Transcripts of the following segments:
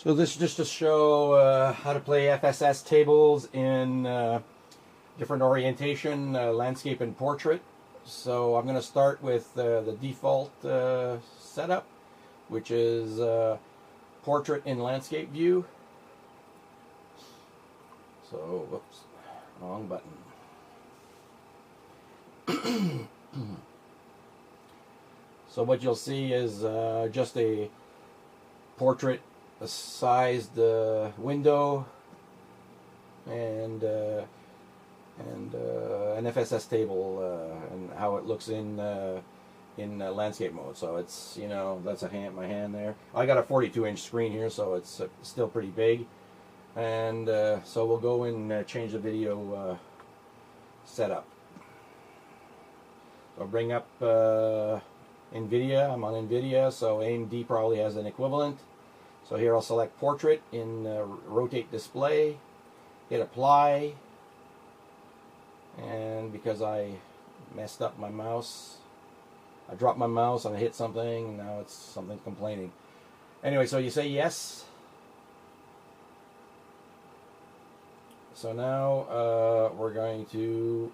So this is just to show how to play FSS tables in different orientation, landscape and portrait. So I'm going to start with the default setup, which is portrait in landscape view. So, whoops, wrong button. So what you'll see is just a portrait sized window and an FSS table and how it looks in landscape mode. So it's, you know, that's my hand there. I got a 42-inch screen here, so it's still pretty big. And so we'll go and change the video setup. So bring up NVIDIA. I'm on NVIDIA, so AMD probably has an equivalent. So here I'll select portrait in rotate display, hit apply, and because I messed up my mouse, I dropped my mouse and I hit something, and now it's something complaining. Anyway, so you say yes. So now we're going to,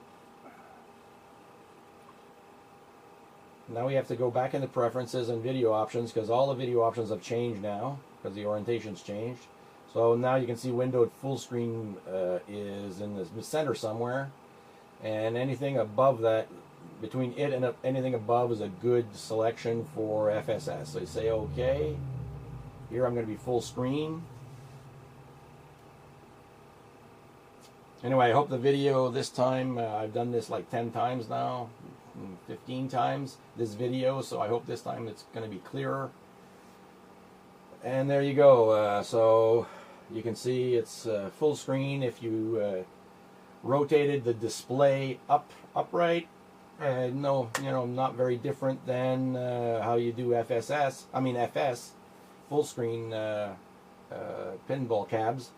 now we have to go back into preferences and video options, because all the video options have changed now, because the orientation's changed. So now you can see windowed full screen is in the center somewhere, and anything above that, between it and anything above, is a good selection for FSS. So you say OK. Here I'm going to be full screen. Anyway, I hope the video this time, I've done this like 10 times now, 15 times this video, so I hope this time it's going to be clearer. And there you go. So you can see it's full screen. If you rotated the display upright, no, you know, not very different than how you do FSS. I mean FS, full screen pinball cabs.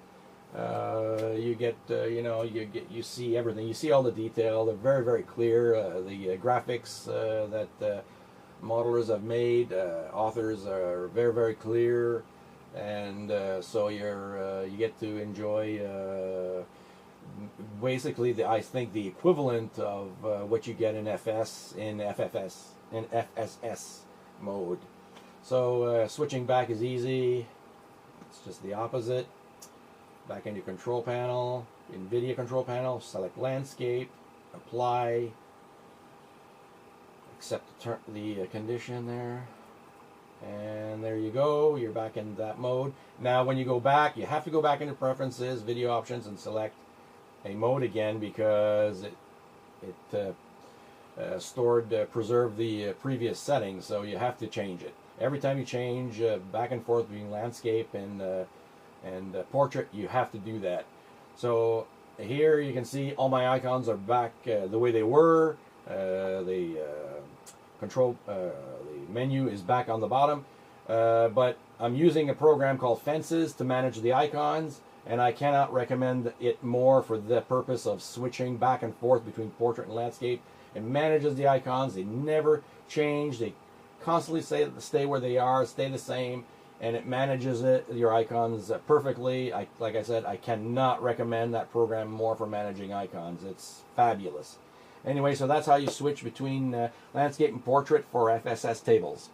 You get, you know, you see everything. You see all the detail. They're very, very clear. The graphics that modelers have made, authors are very, very clear, and so you get to enjoy basically I think the equivalent of what you get in FSS mode. So switching back is easy. It's just the opposite. Back into control panel, NVIDIA control panel, select landscape, apply, accept the condition there, and there you go, you're back in that mode. Now when you go back, you have to go back into preferences, video options, and select a mode again, because it preserved the previous settings, so you have to change it. Every time you change back and forth between landscape and portrait, you have to do that. So here you can see all my icons are back the way they were. The menu is back on the bottom, but I'm using a program called Fences to manage the icons, and I cannot recommend it more for the purpose of switching back and forth between portrait and landscape. It manages the icons. They never change. They constantly stay where they are, stay the same, and it manages your icons perfectly. Like I said, I cannot recommend that program more for managing icons. It's fabulous. Anyway, so that's how you switch between landscape and portrait for FSS tables.